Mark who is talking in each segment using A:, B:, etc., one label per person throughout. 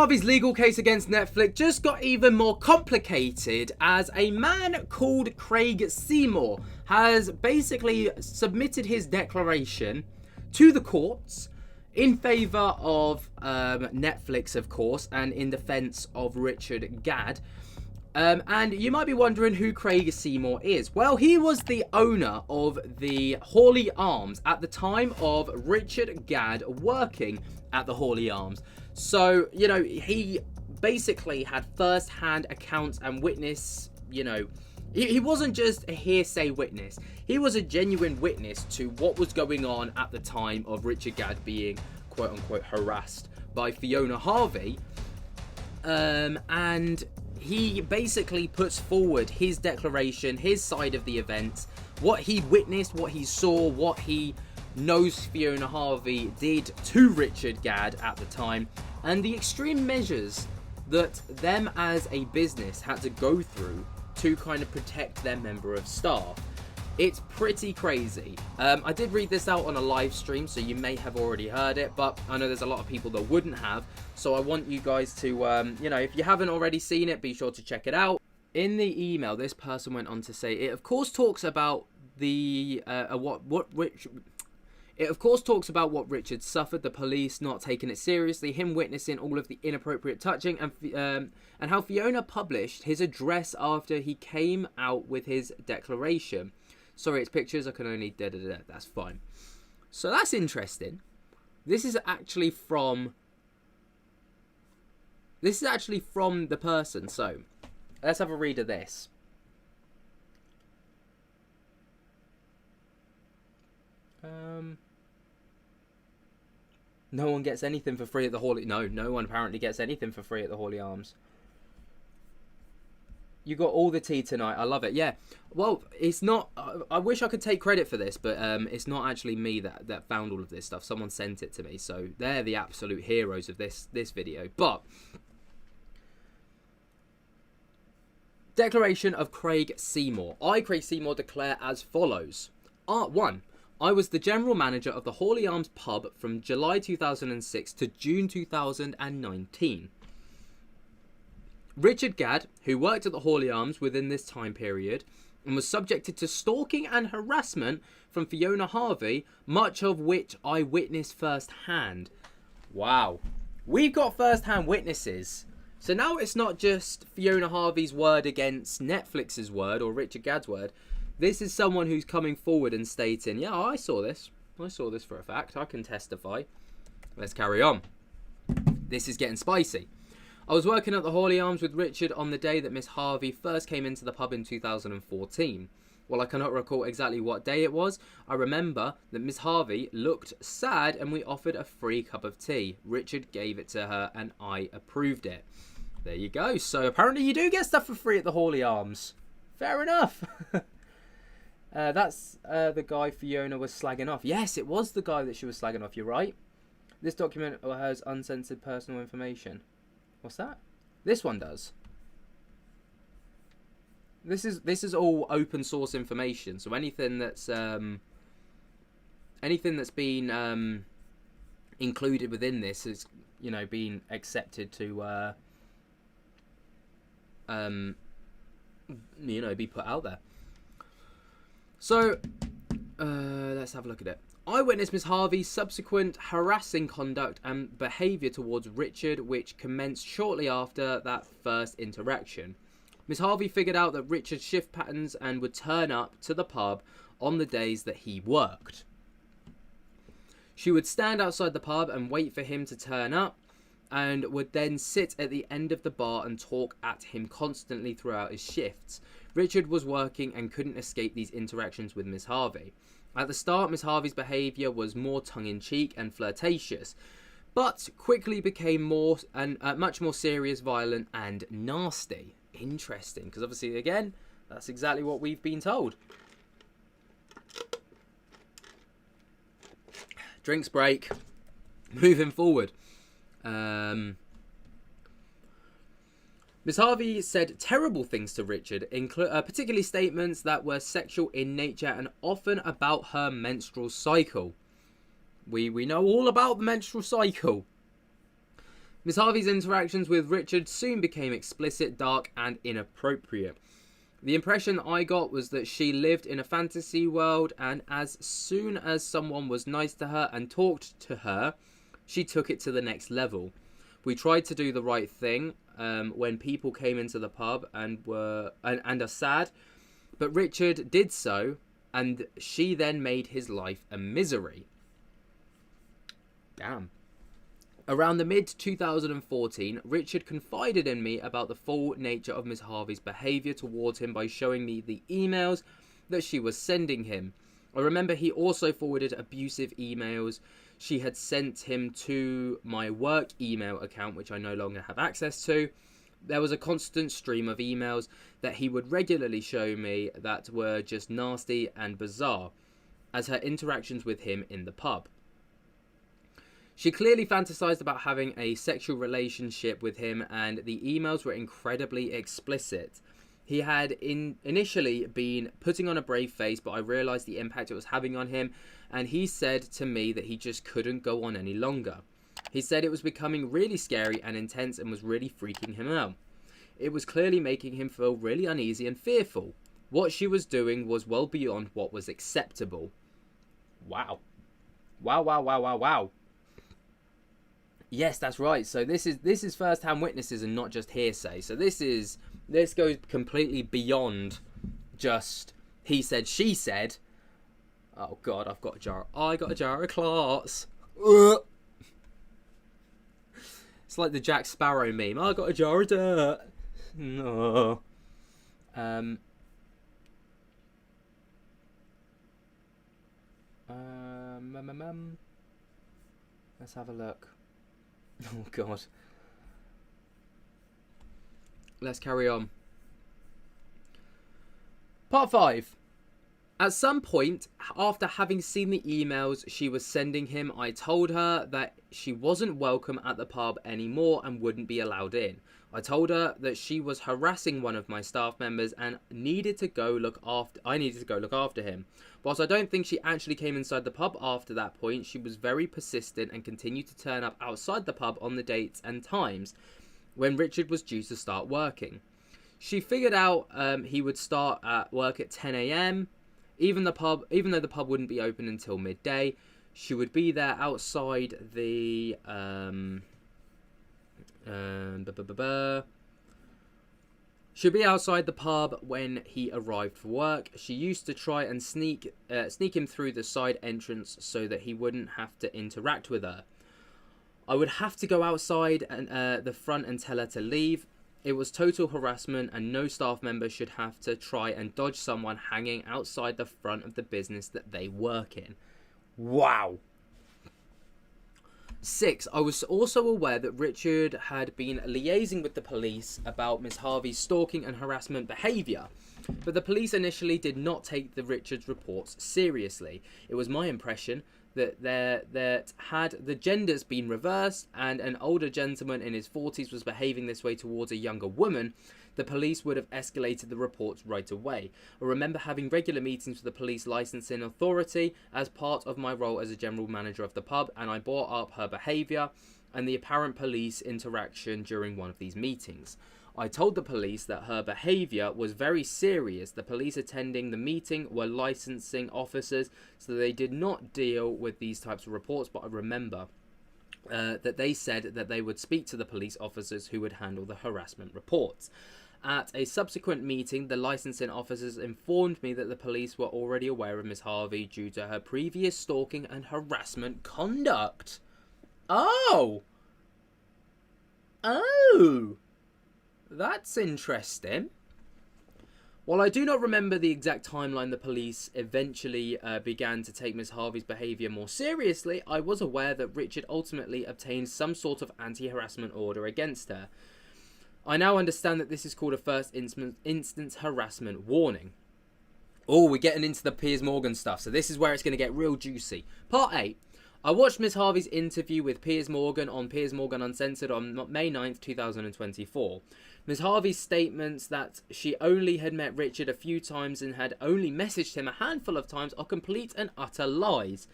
A: Harvey's legal case against Netflix just got even more complicated as a man called Craig Seymour has basically submitted his declaration to the courts in favour of Netflix, of course, and in defence of Richard Gadd. And you might be wondering who Craig Seymour is. Well, he was the owner of the Hawley Arms at the time of Richard Gadd working at the Hawley Arms. So, you know, he basically had first-hand accounts and witness, you know, he wasn't just a hearsay witness. He was a genuine witness to what was going on at the time of Richard Gadd being, quote-unquote, harassed by Fiona Harvey. And he basically puts forward his declaration, his side of the events, what he witnessed, what he saw, what he knows Fiona Harvey did to Richard Gadd at the time, and the extreme measures that them as a business had to go through to kind of protect their member of staff. It's pretty crazy. I did read this out on a live stream, so you may have already heard it, but I know there's a lot of people that wouldn't have, so I want you guys to, you know, if you haven't already seen it, be sure to check it out. In the email, this person went on to say, it of course talks about the, It of course talks about what Richard suffered, the police not taking it seriously, him witnessing all of the inappropriate touching, and how Fiona published his address after he came out with his declaration. Sorry, it's pictures, I can only that's fine. So that's interesting. This is actually from the person, so let's have a read of this. No one gets anything for free at the Hawley... No one apparently gets anything for free at the Hawley Arms. You got all the tea tonight. I love it. Yeah. Well, it's not... I wish I could take credit for this, but it's not actually me that found all of this stuff. Someone sent it to me, so they're the absolute heroes of this video. But... Declaration of Craig Seymour. I, Craig Seymour, declare as follows. Art 1. I was the general manager of the Hawley Arms pub from July 2006 to June 2019. Richard Gadd, who worked at the Hawley Arms within this time period and was subjected to stalking and harassment from Fiona Harvey, much of which I witnessed firsthand. Wow. We've got first-hand witnesses. So now it's not just Fiona Harvey's word against Netflix's word or Richard Gadd's word. This is someone who's coming forward and stating, yeah, I saw this. I saw this for a fact. I can testify. Let's carry on. This is getting spicy. I was working at the Hawley Arms with Richard on the day that Miss Harvey first came into the pub in 2014. While I cannot recall exactly what day it was, I remember that Miss Harvey looked sad and we offered a free cup of tea. Richard gave it to her and I approved it. There you go. So apparently you do get stuff for free at the Hawley Arms. Fair enough. That's the guy Fiona was slagging off. Yes, it was the guy that she was slagging off. You're right. This document has uncensored personal information. What's that? This one does. This is all open source information. So anything that's been included within this is, you know, being accepted to you know, be put out there. So, let's have a look at it. I witnessed Miss Harvey's subsequent harassing conduct and behaviour towards Richard, which commenced shortly after that first interaction. Miss Harvey figured out that Richard's shift patterns and would turn up to the pub on the days that he worked. She would stand outside the pub and wait for him to turn up, and would then sit at the end of the bar and talk at him constantly throughout his shifts. Richard was working and couldn't escape these interactions with Miss Harvey. At the start, Miss Harvey's behaviour was more tongue-in-cheek and flirtatious, but quickly became much more serious, violent and nasty. Interesting, because obviously, again, that's exactly what we've been told. Drinks break. Moving forward. Miss Harvey said terrible things to Richard, particularly statements that were sexual in nature and often about her menstrual cycle. We know all about the menstrual cycle. Miss Harvey's interactions with Richard soon became explicit, dark, and inappropriate. The impression I got was that she lived in a fantasy world, and as soon as someone was nice to her and talked to her, she took it to the next level. We tried to do the right thing when people came into the pub and are sad, but Richard did so, and she then made his life a misery. Damn. Around the mid-2014, Richard confided in me about the full nature of Miss Harvey's behaviour towards him by showing me the emails that she was sending him. I remember he also forwarded abusive emails she had sent him to my work email account, which I no longer have access to. There was a constant stream of emails that he would regularly show me that were just nasty and bizarre, as her interactions with him in the pub. She clearly fantasized about having a sexual relationship with him, and the emails were incredibly explicit. He had initially been putting on a brave face, but I realized the impact it was having on him, and he said to me that he just couldn't go on any longer. He said it was becoming really scary and intense and was really freaking him out. It was clearly making him feel really uneasy and fearful. What she was doing was well beyond what was acceptable. Wow. Wow. Yes, that's right. So this is first-hand witnesses and not just hearsay. So this goes completely beyond just he said, she said. Oh God, I got a jar of class. It's like the Jack Sparrow meme. I got a jar of dirt. No. Let's have a look. Oh God. Let's carry on. Part 5. At some point, after having seen the emails she was sending him, I told her that she wasn't welcome at the pub anymore and wouldn't be allowed in. I told her that she was harassing one of my staff members and I needed to go look after him. Whilst I don't think she actually came inside the pub after that point, she was very persistent and continued to turn up outside the pub on the dates and times when Richard was due to start working. She figured out he would start at work at 10 a.m. Even though the pub wouldn't be open until midday, she would be there outside the She'd be outside the pub when he arrived for work. She used to try and sneak him through the side entrance so that he wouldn't have to interact with her. I would have to go outside and the front and tell her to leave. It was total harassment, and no staff member should have to try and dodge someone hanging outside the front of the business that they work in. Wow. 6. I was also aware that Richard had been liaising with the police about Miss Harvey's stalking and harassment behaviour, but the police initially did not take the Richard's reports seriously. It was my impression that had the genders been reversed and an older gentleman in his 40s was behaving this way towards a younger woman, the police would have escalated the reports right away. I remember having regular meetings with the police licensing authority as part of my role as a general manager of the pub, and I brought up her behaviour and the apparent police interaction during one of these meetings. I told the police that her behaviour was very serious. The police attending the meeting were licensing officers, so they did not deal with these types of reports, but I remember that they said that they would speak to the police officers who would handle the harassment reports. At a subsequent meeting, the licensing officers informed me that the police were already aware of Miss Harvey due to her previous stalking and harassment conduct. Oh! That's interesting. While I do not remember the exact timeline the police eventually began to take Miss Harvey's behaviour more seriously, I was aware that Richard ultimately obtained some sort of anti-harassment order against her. I now understand that this is called a first instance harassment warning. Oh, we're getting into the Piers Morgan stuff, so this is where it's going to get real juicy. Part 8. I watched Miss Harvey's interview with Piers Morgan on Piers Morgan Uncensored on May 9th, 2024. Miss Harvey's statements that she only had met Richard a few times and had only messaged him a handful of times are complete and utter lies.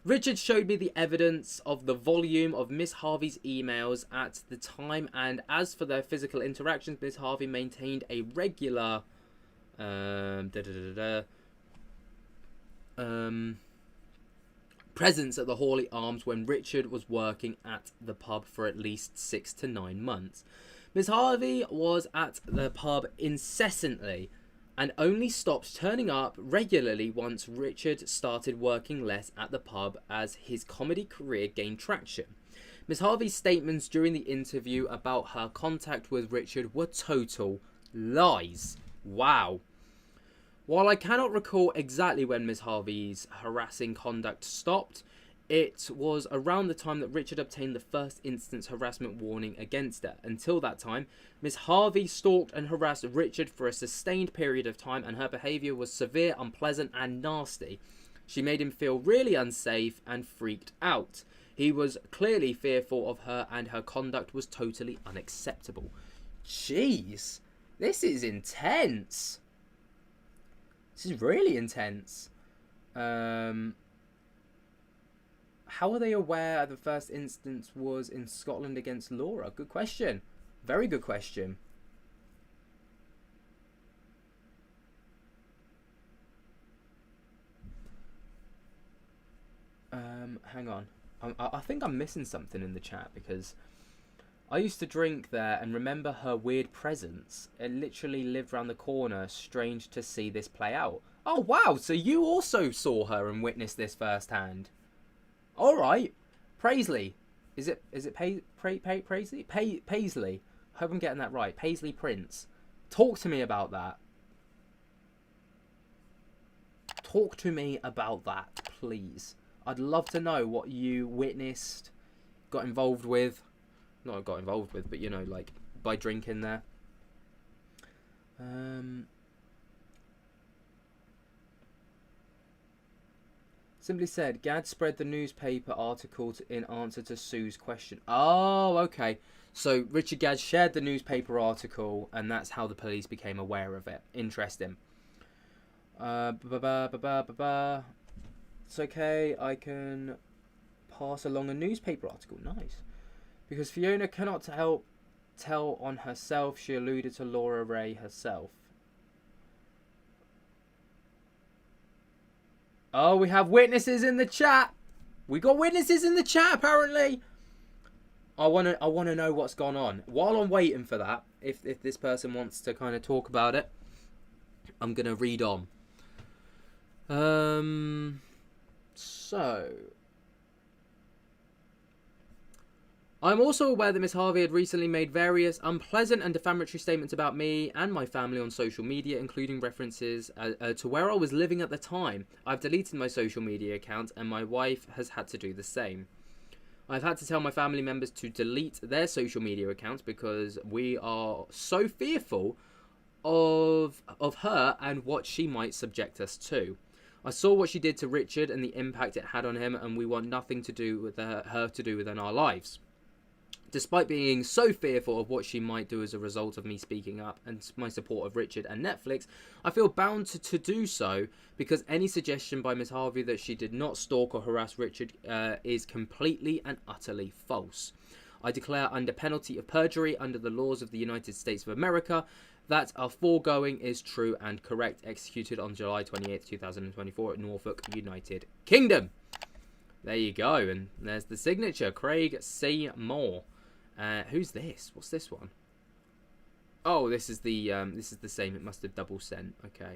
A: Richard showed me the evidence of the volume of Miss Harvey's emails at the time, and as for their physical interactions, Miss Harvey maintained a regular presence at the Hawley Arms when Richard was working at the pub for at least 6 to 9 months. Miss Harvey was at the pub incessantly and only stopped turning up regularly once Richard started working less at the pub as his comedy career gained traction. Miss Harvey's statements during the interview about her contact with Richard were total lies. Wow. While I cannot recall exactly when Miss Harvey's harassing conduct stopped, it was around the time that Richard obtained the first instance harassment warning against her. Until that time, Miss Harvey stalked and harassed Richard for a sustained period of time, and her behaviour was severe, unpleasant and nasty. She made him feel really unsafe and freaked out. He was clearly fearful of her, and her conduct was totally unacceptable. Jeez, this is intense. This is really intense. How are they aware the first instance was in Scotland against Laura? Good question. Very good question. Hang on. I think I'm missing something in the chat because I used to drink there and remember her weird presence. It literally lived round the corner. Strange to see this play out. Oh, wow. So you also saw her and witnessed this firsthand. All right, Paisley. Is it Paisley? Paisley. I hope I'm getting that right. Paisley Prince. Talk to me about that. Talk to me about that, please. I'd love to know what you witnessed, got involved with. Not got involved with, but you know, like by drinking there. Simply said, Gadds spread the newspaper article in answer to Sue's question. Oh, okay. So Richard Gadds shared the newspaper article, and that's how the police became aware of it. Interesting. It's okay. I can pass along a newspaper article. Nice. Because Fiona cannot tell on herself, she alluded to Laura Ray herself. Oh, we have witnesses in the chat. We got witnesses in the chat, apparently. I wanna know what's gone on. While I'm waiting for that, if this person wants to kind of talk about it, I'm gonna read on. So I'm also aware that Miss Harvey had recently made various unpleasant and defamatory statements about me and my family on social media, including references to where I was living at the time. I've deleted my social media account, and my wife has had to do the same. I've had to tell my family members to delete their social media accounts because we are so fearful of her and what she might subject us to. I saw what she did to Richard and the impact it had on him, and we want nothing to do with her to do within our lives. Despite being so fearful of what she might do as a result of me speaking up and my support of Richard and Netflix, I feel bound to do so because any suggestion by Miss Harvey that she did not stalk or harass Richard is completely and utterly false. I declare under penalty of perjury under the laws of the United States of America that our foregoing is true and correct. Executed on July 28th, 2024 at Norfolk, United Kingdom. There you go, and there's the signature, Craig C. Moore. Who's this? What's this one? Oh, this is the same. It must have double sent. Okay.